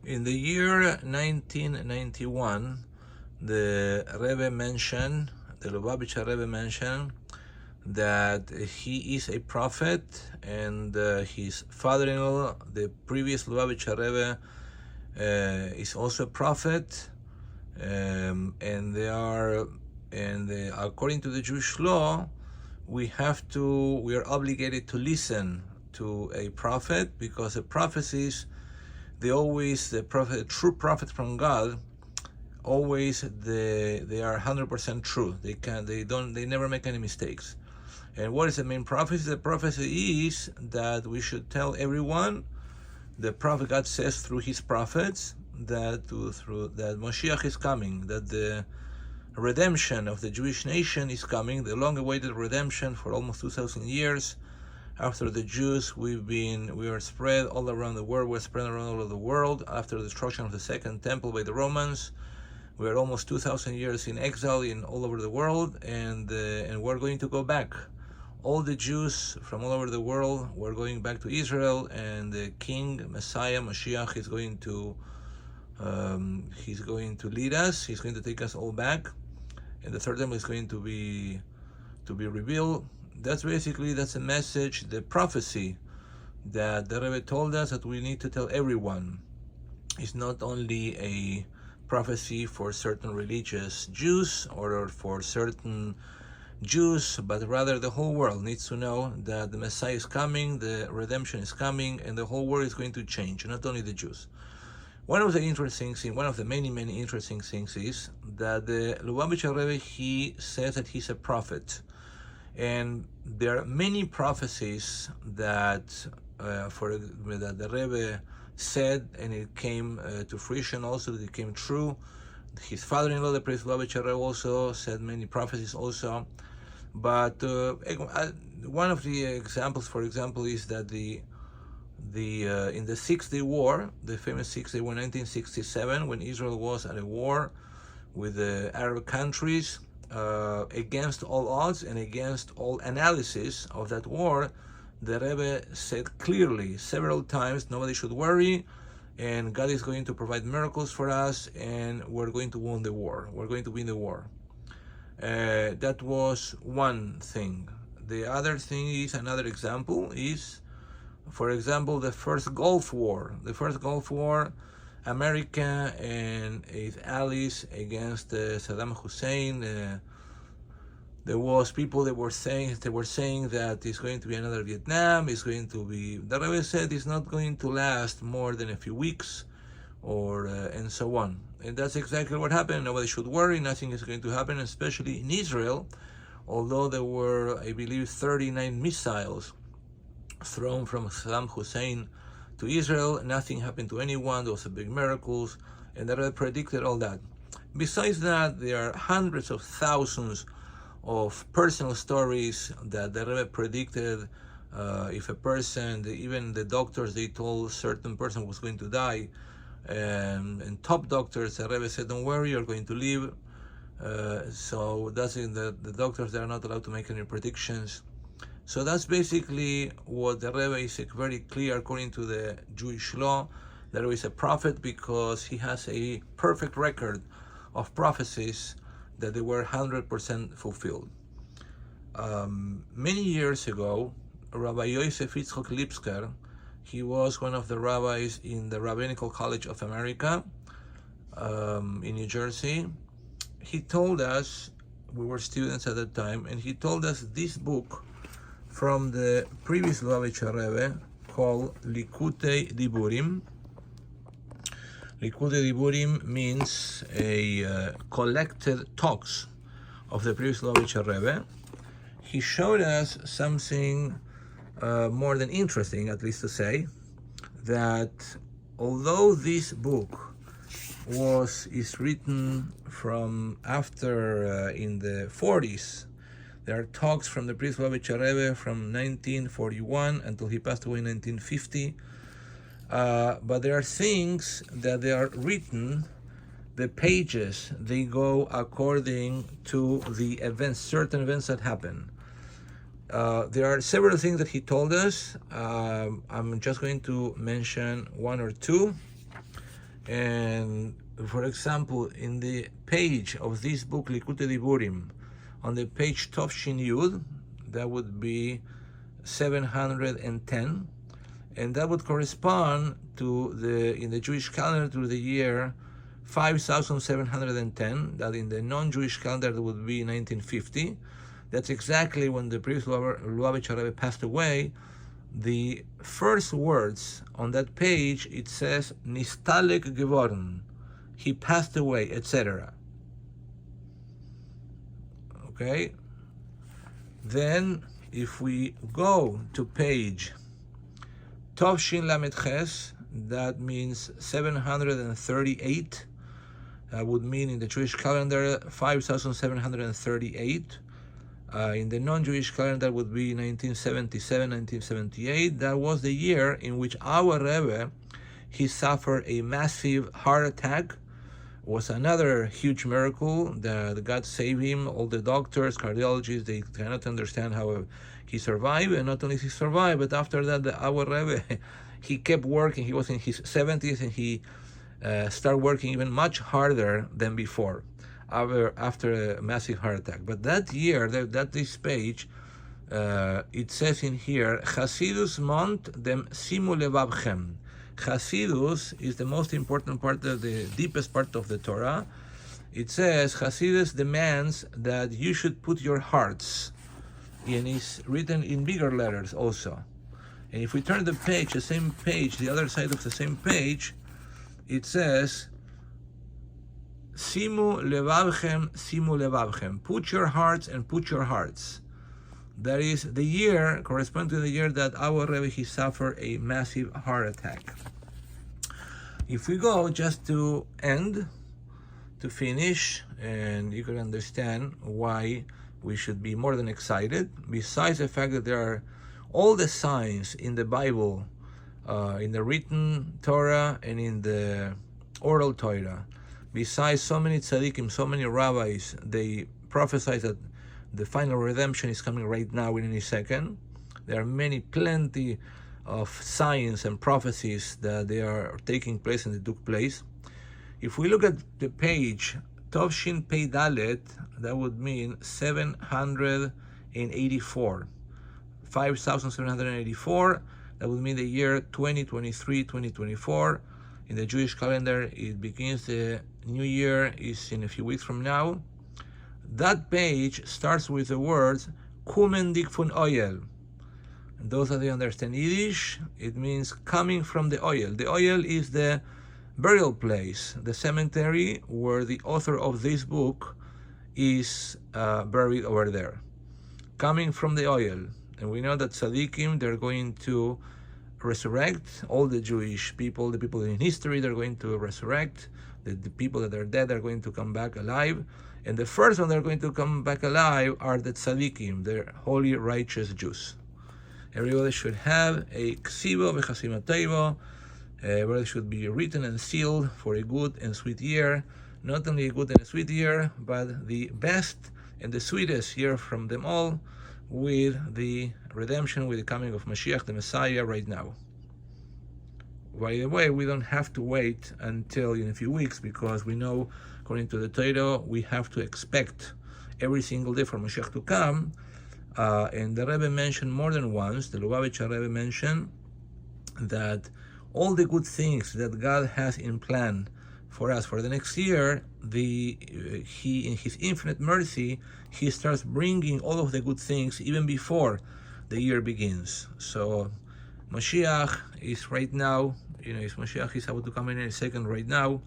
In the year 1991, the Lubavitcher Rebbe mentioned that he is a prophet, and his father-in-law, the previous Lubavitcher Rebbe, is also a prophet, and according to the Jewish law, we are obligated to listen to a prophet, because the prophecies, the true prophet from God, always they are 100% true. They never make any mistakes. And what is the main prophecy? The prophecy is that we should tell everyone, the prophet God says through his prophets, that Moshiach is coming, that the redemption of the Jewish nation is coming, the long-awaited redemption for almost 2,000 years. After the Jews, we were spread all around the world. We're spread around all over the world. After the destruction of the Second Temple by the Romans, we are almost 2,000 years in exile all over the world, and we're going to go back. All the Jews from all over the world, we're going back to Israel, and the King, Messiah, Mashiach is going to lead us. He's going to take us all back, and the third temple is going to be revealed. That's a message, the prophecy that the Rebbe told us that we need to tell everyone. It's not only a prophecy for certain religious Jews or for certain Jews, but rather the whole world needs to know that the Messiah is coming, the redemption is coming, and the whole world is going to change, not only the Jews. One of the many, many interesting things is that the Lubavitcher Rebbe, he says that he's a prophet. And there are many prophecies that the Rebbe said, and it came to fruition also, that it came true. His father-in-law, the priest Lubavitcher Rebbe, also said many prophecies also. But one of the examples, for example, is that in the 6-Day War, the famous 6-Day War, 1967, when Israel was at a war with the Arab countries, against all odds and against all analysis of that war, the Rebbe said clearly several times, nobody should worry, and God is going to provide miracles for us, and we're going to win the war. We're going to win the war. That was one thing. The other thing is, another example is, for example, the first Gulf War. The first Gulf War, America and its allies against Saddam Hussein. There was people that were saying that it's going to be another Vietnam. The Rebbe said it's not going to last more than a few weeks, and so on. And that's exactly what happened. Nobody should worry. Nothing is going to happen, especially in Israel. Although there were, I believe, 39 missiles thrown from Saddam Hussein to Israel, nothing happened to anyone. There was a big miracles, and the Rebbe predicted all that. Besides that, there are hundreds of thousands of personal stories that the Rebbe predicted. If a person, even the doctors, they told certain person was going to die, and top doctors, the Rebbe said, "Don't worry, you're going to live." So that's in the doctors, they are not allowed to make any predictions. So that's basically what the Rebbe is very clear according to the Jewish law. The Rebbe is a prophet because he has a perfect record of prophecies that they were 100% fulfilled. Many years ago, Rabbi Yosef Yitzchok Lipsker, he was one of the rabbis in the Rabbinical College of America in New Jersey. He told us, we were students at that time, and he told us this book from the previous Lubavitcher Rebbe called Likutei Diburim. Likutei Diburim means a collected talks of the previous Lubavitcher Rebbe. He showed us something more than interesting, at least to say, that although this book is written from after in the 40s, there are talks from the priest Lubavitcher Rebbe from 1941 until he passed away in 1950. But there are things that they are written, the pages, they go according to the events, certain events that happen. There are several things that he told us. I'm just going to mention one or two. And for example, in the page of this book, Likutei Diburim, on the page Tov Shin Yud, that would be 710, and that would correspond to in the Jewish calendar to the year 5710. That in the non-Jewish calendar that would be 1950. That's exactly when the previous Lubavitcher Rebbe passed away. The first words on that page, it says Nistalek geworden, he passed away, etc. Okay, then if we go to page Tov Shin Lamed Ches, that means 738. That would mean in the Jewish calendar 5738. In the non-Jewish calendar would be 1977, 1978. That was the year in which our Rebbe, he suffered a massive heart attack. It was another huge miracle that God saved him. All the doctors, cardiologists, they cannot understand how he survived. And not only he survived, but after that, our Rebbe, he kept working. He was in his 70s, and he started working even much harder than before, after a massive heart attack. But that year, this page, it says in here, Chasidus mont dem simu levavchem. Chasidus is the most important part, of the deepest part of the Torah. It says, Chasidus demands that you should put your hearts, and it's written in bigger letters also. And if we turn the page, the same page, the other side of the same page, it says, Simu levavchem, put your hearts and put your hearts. That is the year, corresponding to the year that our Rebbe, he suffered a massive heart attack. If we go just to finish, and you can understand why we should be more than excited, besides the fact that there are all the signs in the Bible, in the written Torah and in the oral Torah. Besides, so many tzaddikim, so many rabbis, they prophesy that the final redemption is coming right now in any second. There are plenty of signs and prophecies that they are taking place and they took place. If we look at the page Tov Shin Pei Dalet, that would mean 784. 5784, that would mean the year 2023, 2024. In the Jewish calendar, it begins, the new year is in a few weeks from now. That page starts with the words Kumen dik von Oyel. And those that understand Yiddish, it means coming from the Oyel. The Oyel is the burial place, the cemetery where the author of this book is buried over there. Coming from the Oyel. And we know that tzaddikim, they're going to resurrect. All the Jewish people, the people in history, they're going to resurrect. The people that are dead are going to come back alive. And the first one that are going to come back alive are the tzaddikim, the holy, righteous Jews. Everybody should have a ksivo v'chasimat teivo, where it should be written and sealed for a good and sweet year. Not only a good and a sweet year, but the best and the sweetest year from them all, with the redemption, with the coming of Mashiach, the Messiah, right now. By the way, we don't have to wait until in a few weeks, because we know, according to the Torah, we have to expect every single day for Mashiach to come. And the Rebbe mentioned more than once, the Lubavitcher Rebbe mentioned that all the good things that God has in plan for us for the next year, He, in His infinite mercy, He starts bringing all of the good things even before the year begins. So Mashiach is right now, Mashiach is about to come in a second right now.